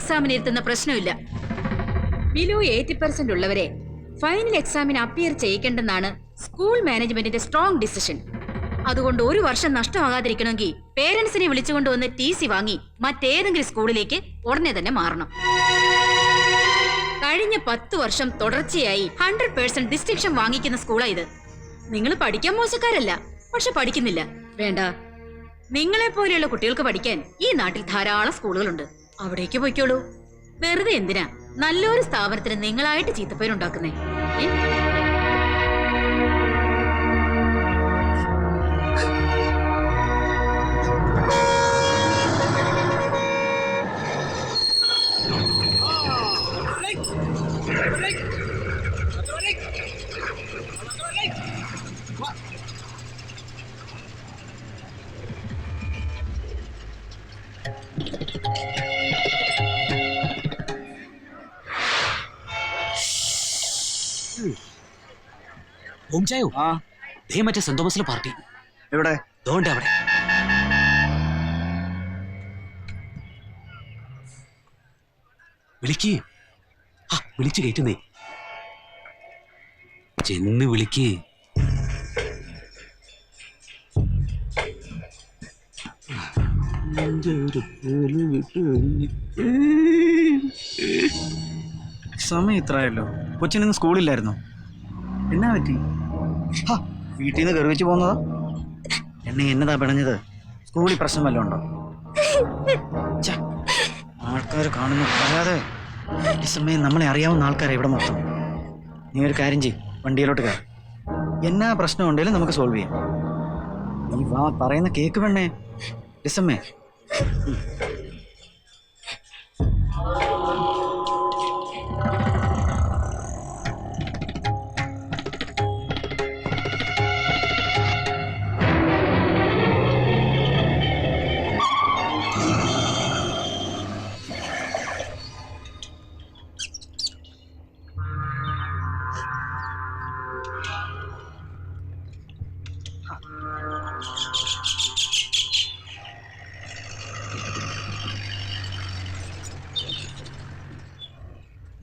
എക്സാമിന് ഇരുത്തുന്ന പ്രശ്നമില്ല. ബിലോ 80% ഉള്ളവരെ ഫൈനൽ എക്സാമിന് അപ്പിയർ ചെയ്യിക്കേണ്ടെന്നാണ് സ്കൂൾ മാനേജ്മെന്റിന്റെ സ്ട്രോങ് ഡിസിഷൻ. അതുകൊണ്ട് ഒരു വർഷം നഷ്ടമാകാതിരിക്കണമെങ്കിൽ പേരൻസിനെ വിളിച്ചുകൊണ്ടുവന്ന് TC വാങ്ങി മറ്റേതെങ്കിലും സ്കൂളിലേക്ക് ഉടനെ തന്നെ മാറണം. കഴിഞ്ഞ 10 വർഷം തുടർച്ചയായി 100% ഡിസ്റ്റിങ്ഷൻ വാങ്ങിക്കുന്ന സ്കൂളാ ഇത്. നിങ്ങൾ പഠിക്കാൻ മോശക്കാരല്ല, പക്ഷെ പഠിക്കുന്നില്ല. വേണ്ട, നിങ്ങളെ പോലെയുള്ള കുട്ടികൾക്ക് പഠിക്കാൻ ഈ നാട്ടിൽ ധാരാളം സ്കൂളുകളുണ്ട്. അവിടേക്ക് പോയിക്കോളൂ. വെറുതെ എന്തിനാ നല്ലൊരു സ്ഥാപനത്തിന് നിങ്ങളായിട്ട് ചീത്തപ്പേരുണ്ടാക്കുന്നേ? മറ്റേ സെന്റ് തോമസിലെ പാർട്ടി എവിടെ? അവിടെ വിളിച്ചു കയറ്റുന്നേ. ചെന്ന് വിളിക്ക്. സമയം ഇത്രയല്ലോ. കൊച്ചിനൊന്നും സ്കൂളില്ലായിരുന്നോ? എന്നാ പറ്റി? വീട്ടിൽ നിന്ന് ഗർവിച്ചു പോകുന്നതാ? എന്നെ എന്നതാ പിണഞ്ഞത്? സ്കൂളിൽ പ്രശ്നം വല്ലതും ഉണ്ടോ? ആൾക്കാർ കാണുന്നു പറയാതെ. ഈ സമയം നമ്മളെ അറിയാവുന്ന ആൾക്കാരെ ഇവിടെ മൊത്തം. നീ ഒരു കാര്യം ചെയ്യ്, വണ്ടിയിലോട്ട് കയറി. എന്നാ പ്രശ്നം ഉണ്ടെങ്കിലും നമുക്ക് സോൾവ് ചെയ്യാം. നീ വാ, പറയുന്ന കേക്ക് പെണ്ണേ. ഡിസമ്മേ,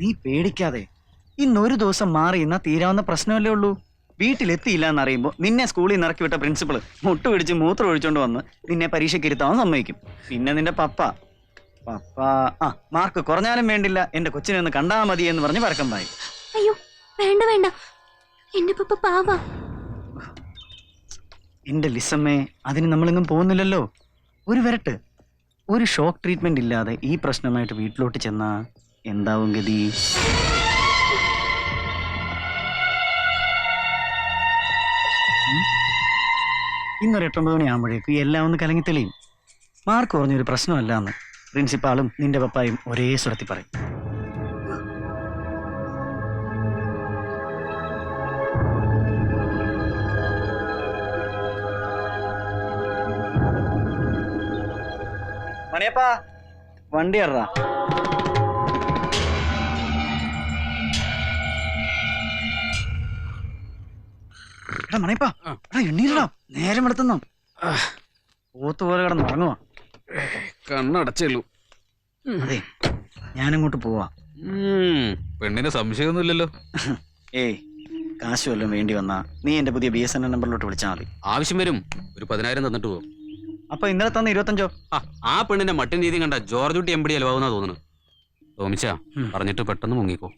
നീ പേടിക്കാതെ. ഇന്നൊരു ദിവസം മാറി ഇന്നാ തീരാവുന്ന പ്രശ്നമല്ലേ ഉള്ളൂ. വീട്ടിലെത്തിയില്ല എന്നറിയുമ്പോൾ നിന്നെ സ്കൂളിൽ നിന്ന് ഇറക്കി വിട്ട പ്രിൻസിപ്പള് മുട്ട് പിടിച്ച് മൂത്രം ഒഴിച്ചോണ്ട് വന്ന് നിന്നെ പരീക്ഷയ്ക്ക് ഇരുത്താൻ സമ്മതിക്കും. പിന്നെ നിന്റെ പപ്പ മാർക്ക് കുറഞ്ഞാലും വേണ്ടില്ല, എന്റെ കൊച്ചിനെ ഒന്ന് കണ്ടാ മതി എന്ന് പറഞ്ഞ് പരക്കം പായി. അയ്യോ വേണ്ട വേണ്ട, എന്റെ പപ്പ പാവാ. എന്റെ ലിസമ്മേ, അതിന് നമ്മളെങ്ങും പോകുന്നില്ലല്ലോ. ഒരു വരട്ട്, ഒരു ഷോക്ക് ട്രീറ്റ്മെന്റ് ഇല്ലാതെ ഈ പ്രശ്നമായിട്ട് വീട്ടിലോട്ട് ചെന്നാ എന്താവും ഗതി? ഇന്നൊരു 8-9 മണിയാകുമ്പോഴേക്കും എല്ലാം ഒന്ന് കലങ്ങി തെളിയും. മാർക്ക് കുറഞ്ഞൊരു പ്രശ്നമല്ല എന്ന് പ്രിൻസിപ്പാളും നിന്റെ പപ്പായും ഒരേ സ്വരത്തിൽ പറയും. മണിയപ്പാ, വണ്ടി ഇറ. മണിയപ്പാ, എണ്ണീരടാ, നേരം എടുത്തുന്നോ. പോത്തുപോലെ കിടന്ന് ഉറങ്ങുവാ. കണ്ണടച്ചുള്ളൂ. അതെ, ഞാനങ്ങോട്ട് പോവാ. പെണ്ണിന് സംശയമൊന്നുമില്ലല്ലോ. ഏയ്, കാശ് വല്ലതും വേണ്ടി വന്നാ നീ എന്റെ പുതിയ BSNL നമ്പറിലോട്ട് വിളിച്ചാൽ മതി. ആവശ്യം വരും. ഒരു 10,000 തന്നിട്ട് പോകും. അപ്പൊ ഇന്നലെ തന്ന 25? ആ പെണ്ണിന്റെ മട്ടും രീതി കണ്ട ജോർജ് കുട്ടി MBD അലവാകുന്നാ തോന്നുന്നു. തോമിച്ച പറഞ്ഞിട്ട് പെട്ടെന്ന് മുങ്ങിക്കോ.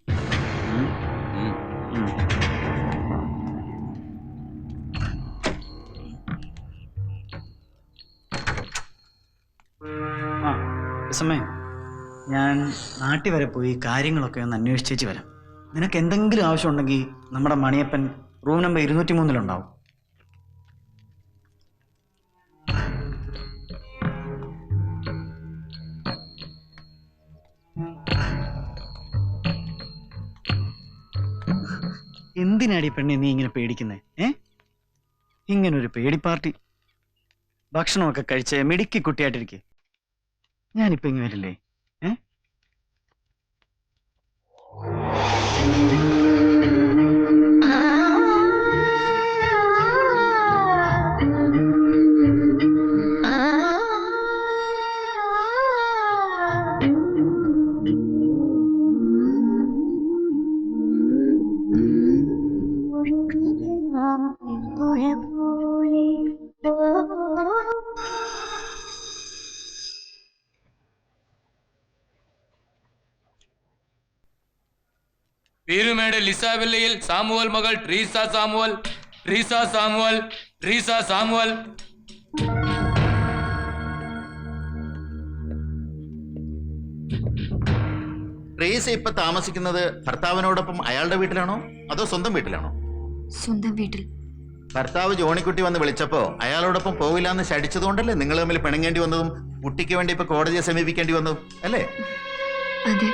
സമയം ഞാൻ നാട്ടിൽ വരെ പോയി കാര്യങ്ങളൊക്കെ ഒന്ന് അന്വേഷിച്ചേച്ച് വരാം. നിനക്ക് എന്തെങ്കിലും ആവശ്യം ഉണ്ടെങ്കിൽ നമ്മുടെ മണിയപ്പൻ റൂം നമ്പർ 203 എന്തിനാടി പെണ്ണെ നീ ഇങ്ങനെ പേടിക്കുന്നേ? ഇങ്ങനൊരു പേടി പാർട്ടി. ഭക്ഷണമൊക്കെ കഴിച്ച് മിടുക്കി കുട്ടിയായിട്ടിരിക്കെ. ഞാനിപ്പോ ഇങ്ങനെ വരില്ലേ? പീരുമേട് ലിസാവില്ലയിൽ സാമുവൽ മകൾ Treesa Samuel. Treesa Samuel. Treesa Samuel. Treesa ഇപ്പൊ താമസിക്കുന്നത് ഭർത്താവിനോടൊപ്പം അയാളുടെ വീട്ടിലാണോ അതോ സ്വന്തം വീട്ടിലാണോ? സ്വന്തം വീട്ടിൽ. ഭർത്താവ് ജോണിക്കുട്ടി വന്ന് വിളിച്ചപ്പോ അയാളോടൊപ്പം പോവില്ല എന്ന് ശടിച്ചതുകൊണ്ടല്ലേ നിങ്ങൾ തമ്മിൽ പിണങ്ങേണ്ടി വന്നതും കുട്ടിക്ക് വേണ്ടി ഇപ്പൊ കോടതിയെ സമീപിക്കേണ്ടി വന്നതും അല്ലേ? അതെ.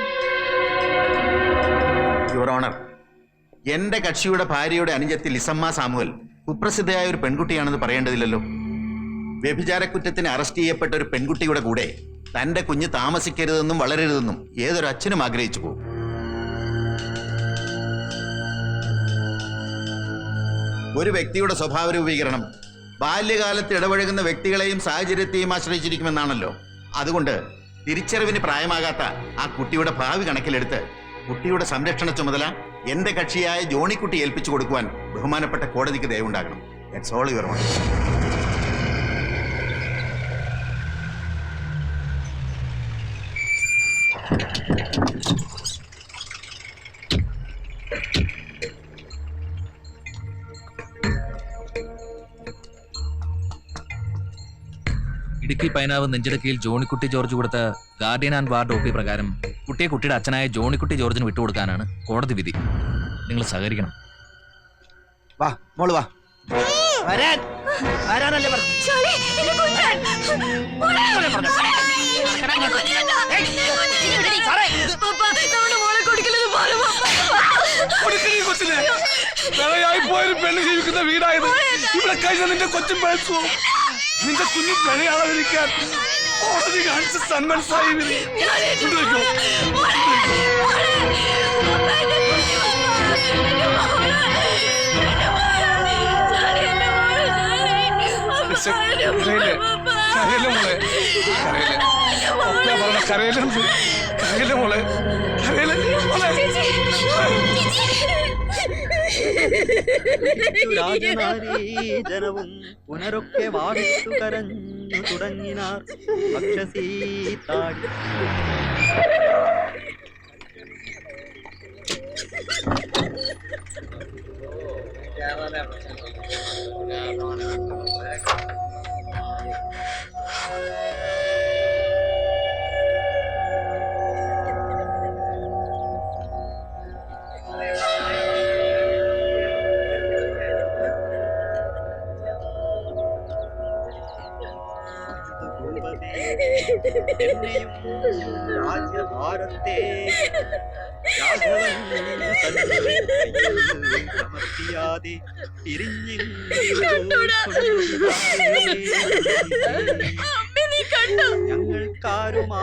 യുവർ ഓണർ, എന്റെ കക്ഷിയുടെ ഭാര്യയുടെ അനുജത്തി ലിസമ്മ സാമുവൽ കുപ്രസിദ്ധയായ ഒരു പെൺകുട്ടിയാണെന്ന് പറയേണ്ടതില്ലല്ലോ. വ്യഭിചാരക്കുറ്റത്തിന് അറസ്റ്റ് ചെയ്യപ്പെട്ട ഒരു പെൺകുട്ടിയുടെ കൂടെ തന്റെ കുഞ്ഞ് താമസിക്കരുതെന്നും വളരരുതെന്നും ഏതൊരു അച്ഛനും ആഗ്രഹിച്ചു പോകും. ഒരു വ്യക്തിയുടെ സ്വഭാവ രൂപീകരണം ബാല്യകാലത്ത് ഇടപഴകുന്ന വ്യക്തികളെയും സാഹചര്യത്തെയും ആശ്രയിച്ചിരിക്കുമെന്നാണല്ലോ. അതുകൊണ്ട് തിരിച്ചറിവിന് പ്രായമാകാത്ത ആ കുട്ടിയുടെ ഭാവി കണക്കിലെടുത്ത് കുട്ടിയുടെ സംരക്ഷണ ചുമതല എന്റെ കക്ഷിയായ ജോണിക്കുട്ടി ഏൽപ്പിച്ചു കൊടുക്കുവാൻ ബഹുമാനപ്പെട്ട കോടതിക്ക് ദയവുണ്ടാകണം. That's all your honour. Idukki Painavu നെഞ്ചിടക്കിയിൽ ജോണിക്കുട്ടി ജോർജ് കൊടുത്ത ഗാർഡിയൻ ആൻഡ് വാർഡ് ഒപ്പി പ്രകാരം കുട്ടിയെ കുട്ടിയുടെ അച്ഛനായ ജോണിക്കുട്ടി ജോർജിന് വിട്ടുകൊടുക്കാനാണ് കോടതി വിധി. നിങ്ങൾ സഹകരിക്കണം. വാ മോള് വാ. വരാനല്ലേ പറഞ്ഞു. പെണ്ണ് ജീവിക്കുന്ന വീടായത്. ഇവിടെ കഴിഞ്ഞ നിന്റെ കൊച്ചും പഴച്ചു. നിന്റെ കുഞ്ഞു പെഴയാളാതിരിക്കാൻ കോടതി കാണിച്ച സന്മനസ്സായി കരയിലെ മോളെ ജനവും പുനരൊക്കെ വാടിച്ചു കരഞ്ഞു തുടങ്ങിനാർ അക്ഷസീ താടി. രാജ്യഭാരത്തെ രാഘവൻ ഞങ്ങൾക്കാരുമാ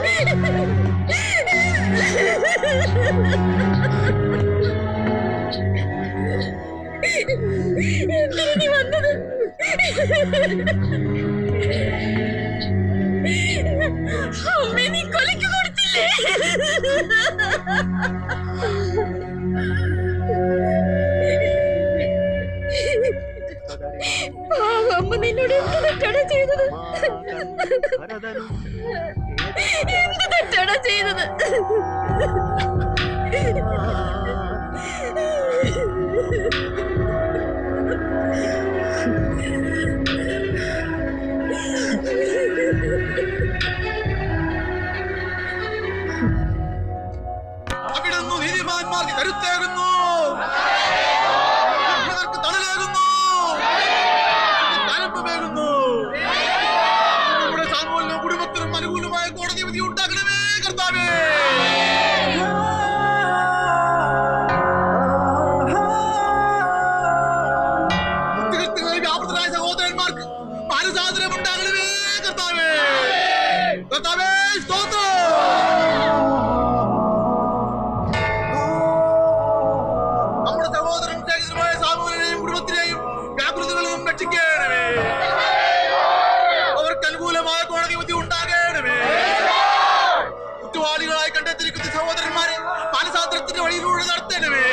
വന്നത് അമ്മേ, നീ കൊലയ്ക്ക് കൊടുത്തില്ലേ? അമ്മ നിന്നോട് എന്ത് തെറ്റാണ് ചെയ്തത്? എന്ത് തെറ്റാണ് ചെയ്തത്? അവിടുന്ന് നീതിമാന്മാർക്ക് കരുത്തേകുന്നു, തണലേകുന്നു, തലപ്പമേകുന്നു. നമ്മുടെ സാമൂഹ്യ കുടുംബത്തിനും അനുകൂലമായ കോടതി വിധി ഉണ്ടാക്കണമേ കർത്താവേ. വ്യാപൃതരായ സഹോദരന്മാർക്ക് പാരസാദരം ഉണ്ടാകണമേ കർത്താവേ. കർത്താവേ സ്തോത്രം. നമ്മുടെ സഹോദരൻ ശേഖരമായ സാമൂഹ്യനെയും കുടുംബത്തിനെയും വ്യാപൃതകളിൽ നിന്നും രക്ഷിക്കണമേ. അവർക്ക് അനുകൂലമായ കോടതി വിധി ഉണ്ടാകണമേ. കുറ്റവാളികളായി കണ്ടെത്തിയിരിക്കുന്ന സഹോദരന്മാരെ പാരസാദരത്തിന്റെ വഴിയിലൂടെ നടത്തണമേ.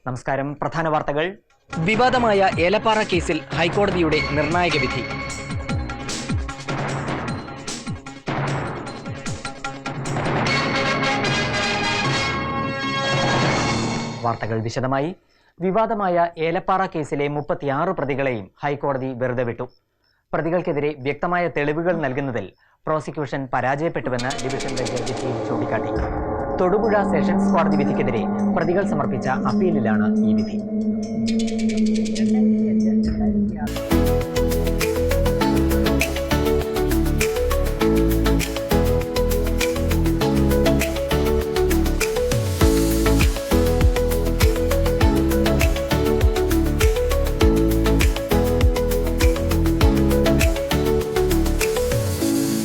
നമസ്കാരം. പ്രധാന വാർത്തകൾ. വിവാദമായ ഏലപ്പാറ കേസിൽ ഹൈക്കോടതിയുടെ നിർണായക വിധി. വാർത്തകൾ വിശദമായി. വിവാദമായ ഏലപ്പാറ കേസിലെ 36 പ്രതികളെയും ഹൈക്കോടതി വെറുതെ വിട്ടു. പ്രതികൾക്കെതിരെ വ്യക്തമായ തെളിവുകൾ നൽകുന്നതിൽ പ്രോസിക്യൂഷൻ പരാജയപ്പെട്ടുവെന്ന് ഡിവിഷൻ ബെഞ്ച് വിധിയിൽ ചൂണ്ടിക്കാട്ടി. തൊടുപുഴ സെഷൻസ് കോടതി വിധിക്കെതിരെ പ്രതികൾ സമർപ്പിച്ച അപ്പീലിലാണ് ഈ വിധി.